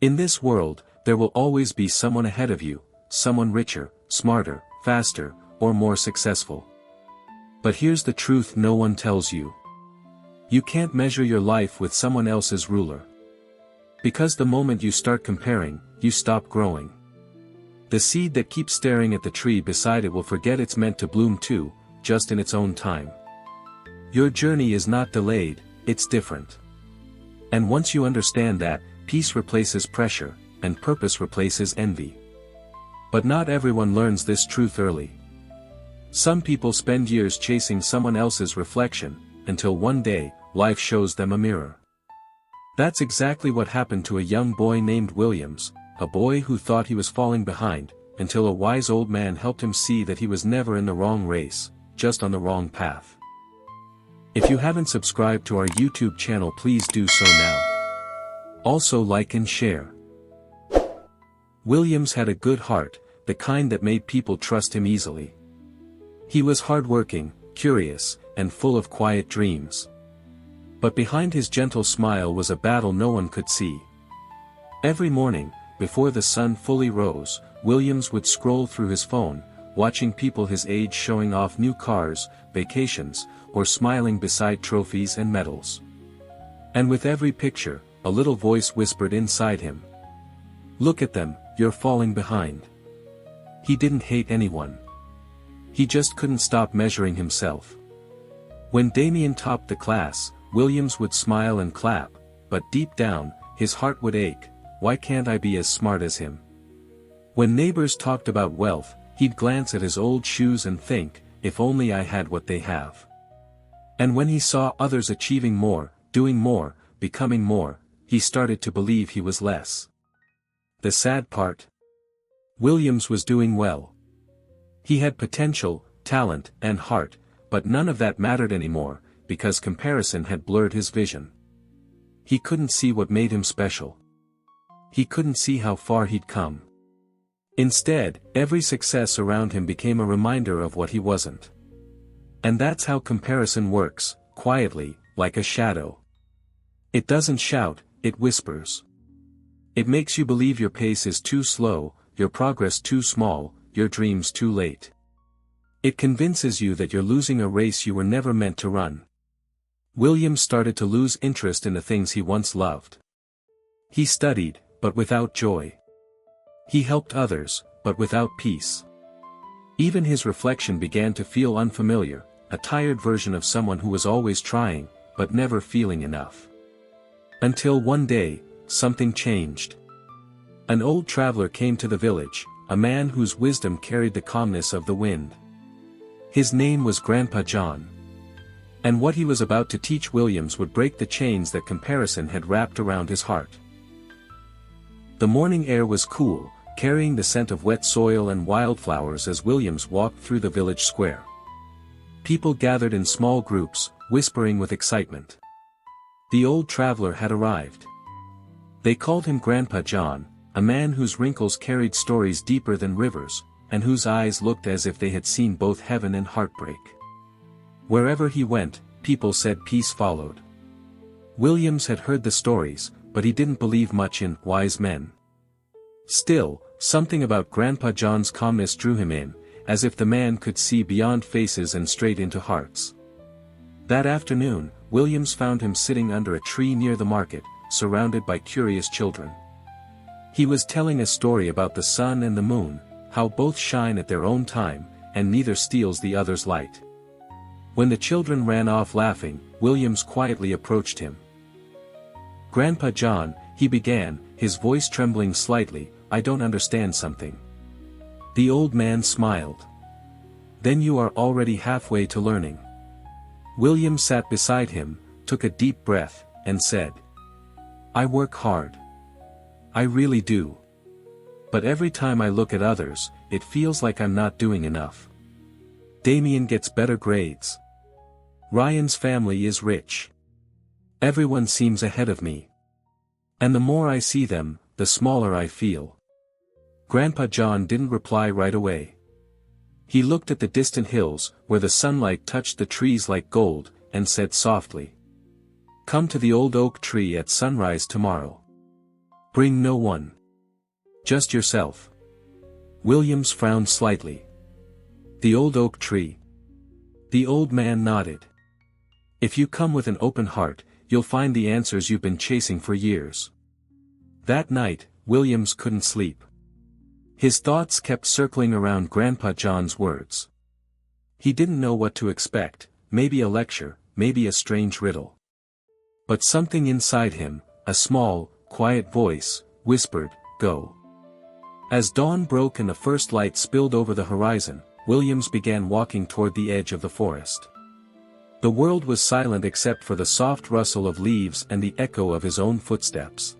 In this world, there will always be someone ahead of you, someone richer, smarter, faster, or more successful. But here's the truth no one tells you. You can't measure your life with someone else's ruler. Because the moment you start comparing, you stop growing. The seed that keeps staring at the tree beside it will forget it's meant to bloom too, just in its own time. Your journey is not delayed, it's different. And once you understand that, peace replaces pressure, and purpose replaces envy. But not everyone learns this truth early. Some people spend years chasing someone else's reflection, until one day, life shows them a mirror. That's exactly what happened to a young boy named Williams, a boy who thought he was falling behind, until a wise old man helped him see that he was never in the wrong race, just on the wrong path. If you haven't subscribed to our YouTube channel, please do so now. Also like and share. Williams had a good heart, the kind that made people trust him easily. He was hardworking, curious, and full of quiet dreams. But behind his gentle smile was a battle no one could see. Every morning, before the sun fully rose, Williams would scroll through his phone, watching people his age showing off new cars, vacations, or smiling beside trophies and medals. And with every picture, a little voice whispered inside him, "Look at them, you're falling behind." He didn't hate anyone. He just couldn't stop measuring himself. When Damien topped the class, Williams would smile and clap, but deep down, his heart would ache. Why can't I be as smart as him? When neighbors talked about wealth, he'd glance at his old shoes and think, if only I had what they have. And when he saw others achieving more, doing more, becoming more, he started to believe he was less. The sad part? Williams was doing well. He had potential, talent, and heart, but none of that mattered anymore, because comparison had blurred his vision. He couldn't see what made him special. He couldn't see how far he'd come. Instead, every success around him became a reminder of what he wasn't. And that's how comparison works, quietly, like a shadow. It doesn't shout, it whispers. It makes you believe your pace is too slow, your progress too small, your dreams too late. It convinces you that you're losing a race you were never meant to run. Williams started to lose interest in the things he once loved. He studied, but without joy. He helped others, but without peace. Even his reflection began to feel unfamiliar, a tired version of someone who was always trying, but never feeling enough. Until one day, something changed. An old traveler came to the village, a man whose wisdom carried the calmness of the wind. His name was Grandpa John. And what he was about to teach Williams would break the chains that comparison had wrapped around his heart. The morning air was cool, carrying the scent of wet soil and wildflowers as Williams walked through the village square. People gathered in small groups, whispering with excitement. The old traveler had arrived. They called him Grandpa John, a man whose wrinkles carried stories deeper than rivers, and whose eyes looked as if they had seen both heaven and heartbreak. Wherever he went, people said peace followed. Williams had heard the stories, but he didn't believe much in wise men. Still, something about Grandpa John's calmness drew him in, as if the man could see beyond faces and straight into hearts. That afternoon, Williams found him sitting under a tree near the market, surrounded by curious children. He was telling a story about the sun and the moon, how both shine at their own time, and neither steals the other's light. When the children ran off laughing, Williams quietly approached him. "Grandpa John," he began, his voice trembling slightly, "I don't understand something." The old man smiled. "Then you are already halfway to learning." Williams sat beside him, took a deep breath, and said, "I work hard. I really do. But every time I look at others, it feels like I'm not doing enough. Damien gets better grades. Ryan's family is rich. Everyone seems ahead of me. And the more I see them, the smaller I feel." Grandpa John didn't reply right away. He looked at the distant hills, where the sunlight touched the trees like gold, and said softly, "Come to the old oak tree at sunrise tomorrow. Bring no one. Just yourself. Williams frowned slightly. The old oak tree. The old man nodded. If you come with an open heart, you'll find the answers you've been chasing for years. That night, Williams couldn't sleep. His thoughts kept circling around Grandpa John's words. He didn't know what to expect, maybe a lecture, maybe a strange riddle. But something inside him, a small, quiet voice, whispered, "Go." As dawn broke and the first light spilled over the horizon, Williams began walking toward the edge of the forest. The world was silent except for the soft rustle of leaves and the echo of his own footsteps.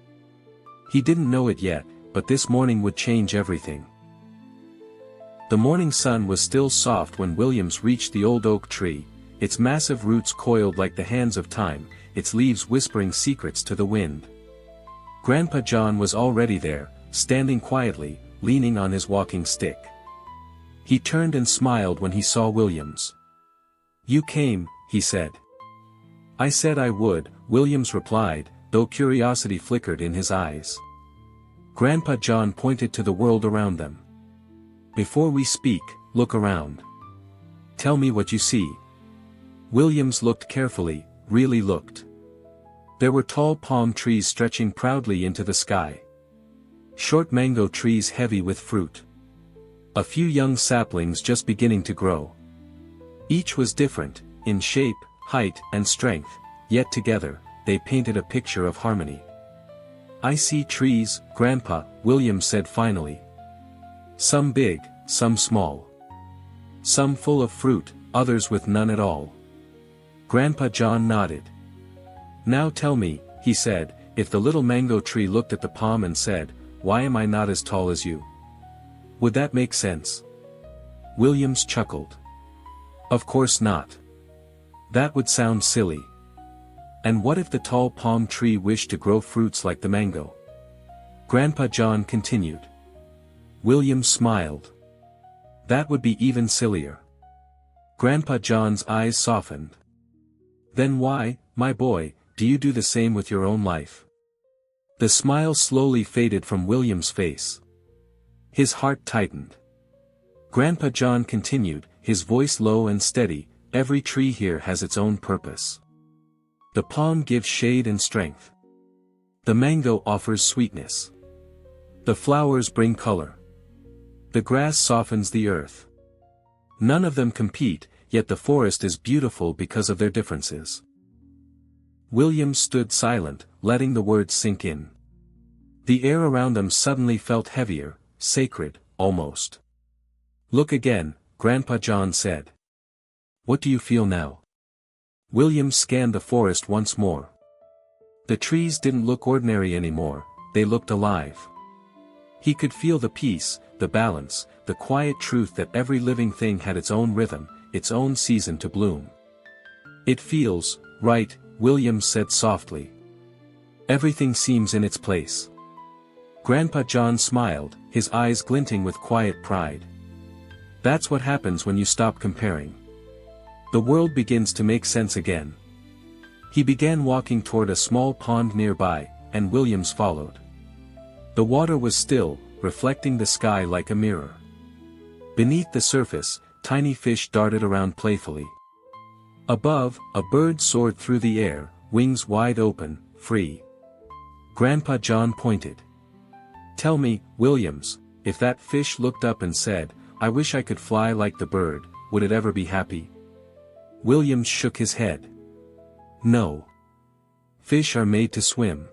He didn't know it yet, but this morning would change everything. The morning sun was still soft when Williams reached the old oak tree, its massive roots coiled like the hands of time, its leaves whispering secrets to the wind. Grandpa John was already there, standing quietly, leaning on his walking stick. He turned and smiled when he saw Williams. "You came," he said. "I said I would," Williams replied, though curiosity flickered in his eyes. Grandpa John pointed to the world around them. "Before we speak, look around. Tell me what you see." Williams looked carefully, really looked. There were tall palm trees stretching proudly into the sky. Short mango trees heavy with fruit. A few young saplings just beginning to grow. Each was different, in shape, height, and strength, yet together, they painted a picture of harmony. "I see trees, Grandpa," Williams said finally. "Some big, some small. Some full of fruit, others with none at all." Grandpa John nodded. "Now tell me," he said, "if the little mango tree looked at the palm and said, 'Why am I not as tall as you?' Would that make sense?" Williams chuckled. "Of course not. That would sound silly. And what if the tall palm tree wished to grow fruits like the mango?" Grandpa John continued. Williams smiled. "That would be even sillier." Grandpa John's eyes softened. "Then why, my boy, do you do the same with your own life?" The smile slowly faded from William's face. His heart tightened. Grandpa John continued, his voice low and steady, "Every tree here has its own purpose. The palm gives shade and strength. The mango offers sweetness. The flowers bring color. The grass softens the earth. None of them compete, yet the forest is beautiful because of their differences." Williams stood silent, letting the words sink in. The air around them suddenly felt heavier, sacred, almost. "Look again," Grandpa John said. "What do you feel now?" Williams scanned the forest once more. The trees didn't look ordinary anymore, they looked alive. He could feel the peace, the balance, the quiet truth that every living thing had its own rhythm, its own season to bloom. "It feels right," Williams said softly. "Everything seems in its place." Grandpa John smiled, his eyes glinting with quiet pride. "That's what happens when you stop comparing. The world begins to make sense again." He began walking toward a small pond nearby, and Williams followed. The water was still, reflecting the sky like a mirror. Beneath the surface, tiny fish darted around playfully. Above, a bird soared through the air, wings wide open, free. Grandpa John pointed. "Tell me, Williams, if that fish looked up and said, 'I wish I could fly like the bird,' would it ever be happy?" Williams shook his head. "No. Fish are made to swim.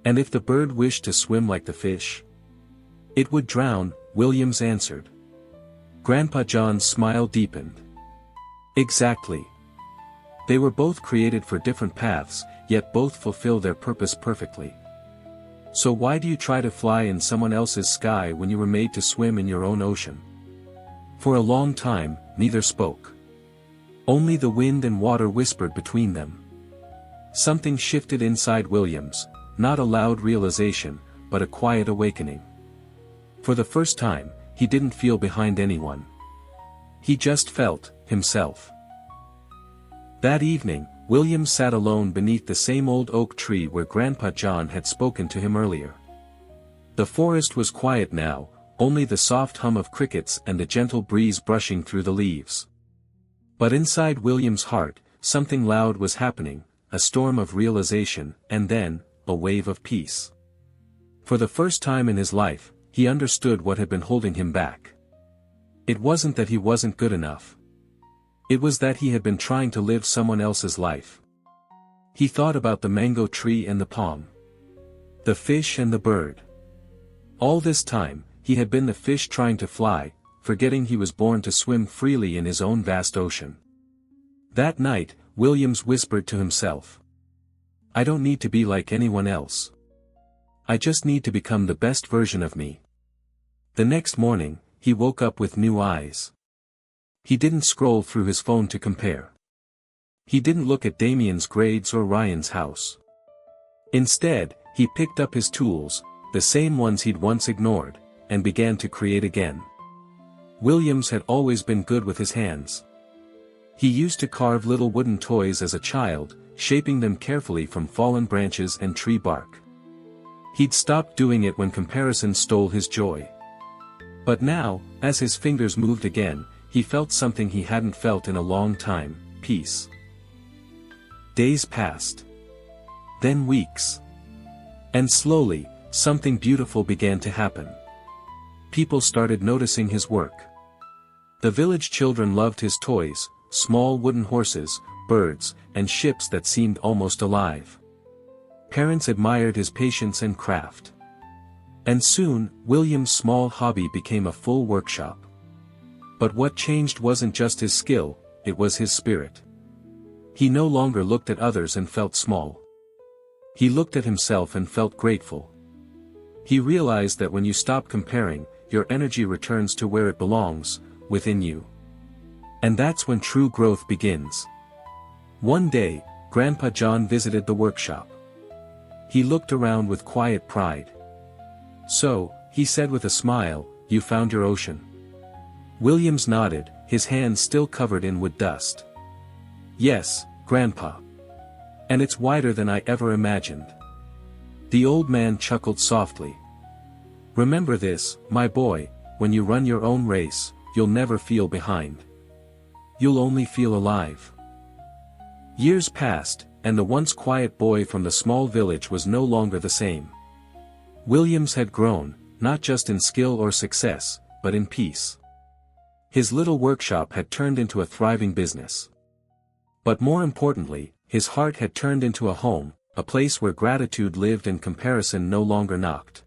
And if the bird wished to swim like the fish, it would drown," Williams answered. Grandpa John's smile deepened. "Exactly. They were both created for different paths, yet both fulfill their purpose perfectly. So why do you try to fly in someone else's sky when you were made to swim in your own ocean?" For a long time, neither spoke. Only the wind and water whispered between them. Something shifted inside Williams, not a loud realization, but a quiet awakening. For the first time, he didn't feel behind anyone. He just felt himself. That evening, Williams sat alone beneath the same old oak tree where Grandpa John had spoken to him earlier. The forest was quiet now, only the soft hum of crickets and the gentle breeze brushing through the leaves. But inside William's heart, something loud was happening, a storm of realization, and then, a wave of peace. For the first time in his life, he understood what had been holding him back. It wasn't that he wasn't good enough. It was that he had been trying to live someone else's life. He thought about the mango tree and the palm, the fish and the bird. All this time, he had been the fish trying to fly, forgetting he was born to swim freely in his own vast ocean. That night, Williams whispered to himself, "I don't need to be like anyone else. I just need to become the best version of me." The next morning, he woke up with new eyes. He didn't scroll through his phone to compare. He didn't look at Damien's grades or Ryan's house. Instead, he picked up his tools, the same ones he'd once ignored, and began to create again. Williams had always been good with his hands. He used to carve little wooden toys as a child, shaping them carefully from fallen branches and tree bark. He'd stopped doing it when comparison stole his joy. But now, as his fingers moved again, he felt something he hadn't felt in a long time: peace. Days passed. Then weeks. And slowly, something beautiful began to happen. People started noticing his work. The village children loved his toys, small wooden horses, birds, and ships that seemed almost alive. Parents admired his patience and craft. And soon, William's small hobby became a full workshop. But what changed wasn't just his skill, it was his spirit. He no longer looked at others and felt small. He looked at himself and felt grateful. He realized that when you stop comparing, your energy returns to where it belongs, within you. And that's when true growth begins. One day, Grandpa John visited the workshop. He looked around with quiet pride. "So," he said with a smile, "you found your ocean?" Williams nodded, his hands still covered in wood dust. "Yes, Grandpa. And it's wider than I ever imagined." The old man chuckled softly. "Remember this, my boy, when you run your own race, you'll never feel behind. You'll only feel alive." Years passed, and the once quiet boy from the small village was no longer the same. Williams had grown, not just in skill or success, but in peace. His little workshop had turned into a thriving business. But more importantly, his heart had turned into a home, a place where gratitude lived and comparison no longer knocked.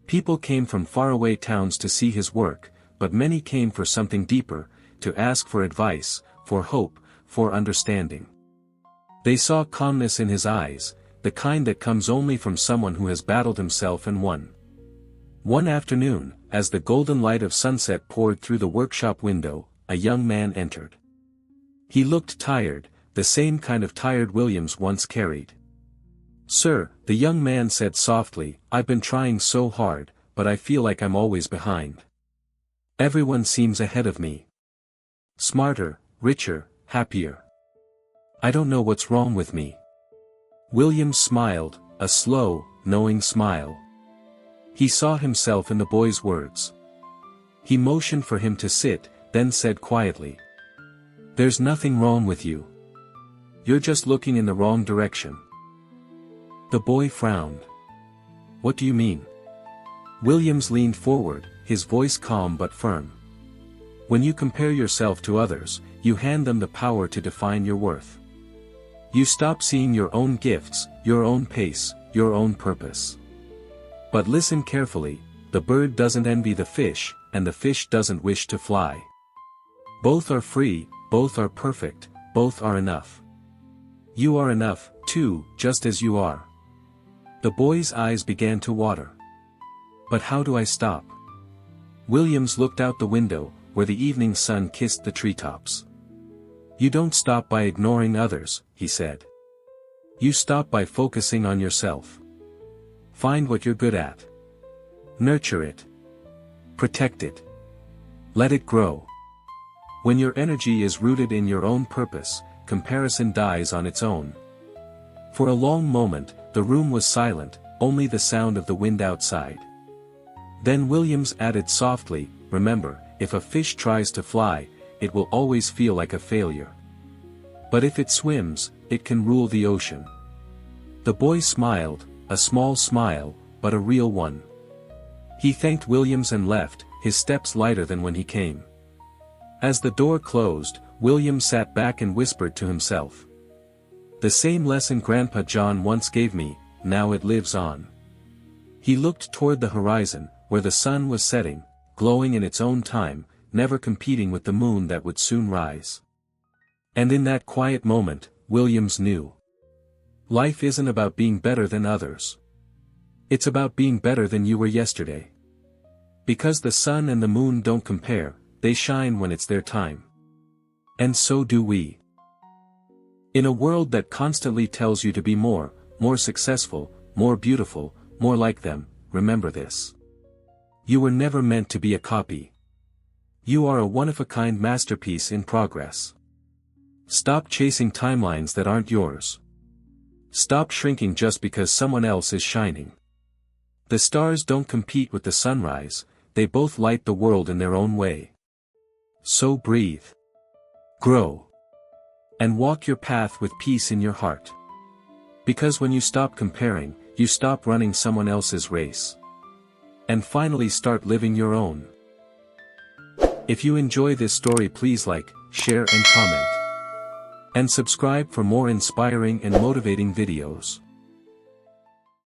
People came from faraway towns to see his work, but many came for something deeper, to ask for advice, for hope, for understanding. They saw calmness in his eyes, the kind that comes only from someone who has battled himself and won. One afternoon, as the golden light of sunset poured through the workshop window, a young man entered. He looked tired, the same kind of tired Williams once carried. "Sir," the young man said softly, "I've been trying so hard, but I feel like I'm always behind. Everyone seems ahead of me. Smarter, richer, happier. I don't know what's wrong with me." Williams smiled, a slow, knowing smile. He saw himself in the boy's words. He motioned for him to sit, then said quietly, "There's nothing wrong with you. You're just looking in the wrong direction." The boy frowned. "What do you mean?" Williams leaned forward, his voice calm but firm. "When you compare yourself to others, you hand them the power to define your worth. You stop seeing your own gifts, your own pace, your own purpose. But listen carefully, the bird doesn't envy the fish, and the fish doesn't wish to fly. Both are free, both are perfect, both are enough. You are enough, too, just as you are." The boy's eyes began to water. "But how do I stop?" Williams looked out the window, where the evening sun kissed the treetops. "You don't stop by ignoring others," he said. "You stop by focusing on yourself. Find what you're good at. Nurture it. Protect it. Let it grow. When your energy is rooted in your own purpose, comparison dies on its own." For a long moment, the room was silent, only the sound of the wind outside. Then Williams added softly, remember, if a fish tries to fly, it will always feel like a failure. But if it swims, it can rule the ocean. The boy smiled, a small smile, but a real one. He thanked Williams and left, his steps lighter than when he came. As the door closed, William sat back and whispered to himself. The same lesson Grandpa John once gave me, now it lives on. He looked toward the horizon, where the sun was setting, glowing in its own time, never competing with the moon that would soon rise. And in that quiet moment, Williams knew. Life isn't about being better than others. It's about being better than you were yesterday. Because the sun and the moon don't compare, they shine when it's their time. And so do we. In a world that constantly tells you to be more successful, more beautiful, more like them, remember this. You were never meant to be a copy. You are a one-of-a-kind masterpiece in progress. Stop chasing timelines that aren't yours. Stop shrinking just because someone else is shining. The stars don't compete with the sunrise, they both light the world in their own way. So breathe. Grow. And walk your path with peace in your heart. Because when you stop comparing, you stop running someone else's race. And finally start living your own. If you enjoy this story, please like, share and comment. And subscribe for more inspiring and motivating videos.